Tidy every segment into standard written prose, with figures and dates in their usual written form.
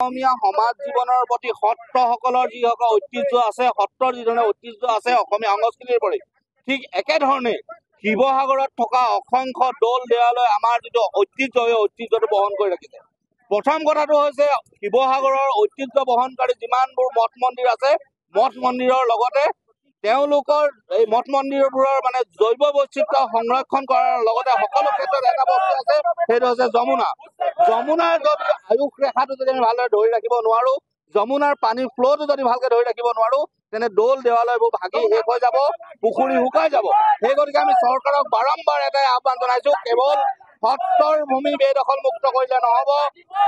অসমীয়া সমাজ জীৱনৰ প্ৰতি সত্ৰসকলৰ যিসকল ঐতিহ্য আছে, সত্ৰৰ যিধৰণে ঐতিহ্য আছে অসমীয়া সংস্কৃতিৰ প্ৰতি, ঠিক একেধৰণে শিৱসাগৰত থকা অসংখ্য দৌল দেৱালয় আমাৰ যিটো ঐতিহ্য, সেই ঐতিহ্যটো বহন কৰি ৰাখিছে। প্ৰথম কথাটো হৈছে শিৱসাগৰৰ ঐতিহ্য বহনকাৰী যিমানবোৰ মঠ মন্দিৰ আছে, মঠ মন্দিৰৰ লগতে তেওঁলোকৰ এই মঠ মন্দিৰবোৰৰ মানে জৈৱ বৈচিত্ৰ্য সংৰক্ষণ কৰাৰ লগতে সকলো ক্ষেত্ৰত এটা বস্তু আছে, সেইটো হৈছে যমুনা। যমুনাৰ যদি আয়ুস ৰেখাটো যদি আমি ভালদৰে ধৰি ৰাখিব নোৱাৰো, যমুনাৰ পানীৰ ফ্ল'টো যদি ভালকে ধৰি ৰাখিব নোৱাৰো, তেনে দৌল দেৱালয়বোৰ ভাগি শেষ হৈ যাব, পুখুৰী শুকাই যাব। সেই গতিকে আমি চৰকাৰক বাৰম্বাৰ এটাই আহ্বান জনাইছো, কেৱল সত্ৰৰ ভূমি বেদখল মুক্ত কৰিলে নহব,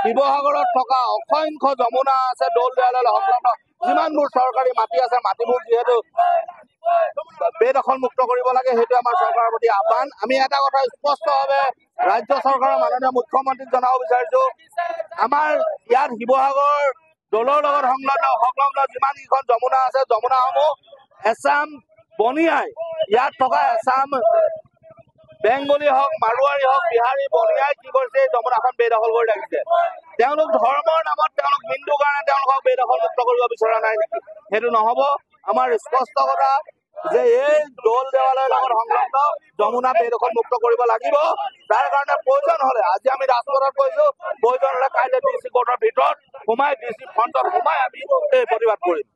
শিৱসাগৰত থকা অসংখ্য যমুনা আছে, দৌল দেৱালয় সংলগ্ন যিমানবোৰ চৰকাৰী মাটি আছে, মাটিবোৰ যিহেতু বেদখল মুক্ত কৰিব লাগে, সেইটো আমাৰ চৰকাৰৰ প্ৰতি আহ্বান। আমি এটা কথা স্পষ্টভাৱে ৰাজ্য চৰকাৰৰ মাননীয় মুখ্যমন্ত্ৰীক জনাব বিচাৰিছো, আমাৰ ইয়াত শিৱসাগৰ দৌলৰ লগত সংলগ্ন যিমান কেইখন যমুনা আছে, যমুনাসমূহ এছাম বনিয়াই, ইয়াত থকা এছাম বেংগলী হওক, মাৰোৱাৰী হওক, বিহাৰী, বনিয়াই কি কৰিছে, এই যমুনাখন বেদখল কৰি ৰাখিছে। তেওঁলোক ধৰ্মৰ নামত তেওঁলোক হিন্দু কাৰণে তেওঁলোকক বেদখল মুক্ত কৰিব বিচৰা নাই নেকি? সেইটো নহব। আমাৰ স্পষ্ট কথা যে এই দৌল দেৱালয়ৰ লগত সংলগ্ন যমুনা বেদখল মুক্ত কৰিব লাগিব। তাৰ কাৰণে প্ৰয়োজন হলে আজি আমি ৰাজপথত কৈছো, প্ৰয়োজন হলে কাইলৈ DC কোৰ্টৰ ভিতৰত সোমাই, DC ফ্ৰণ্টত সোমাই আমি এই প্ৰতিবাদ কৰিম।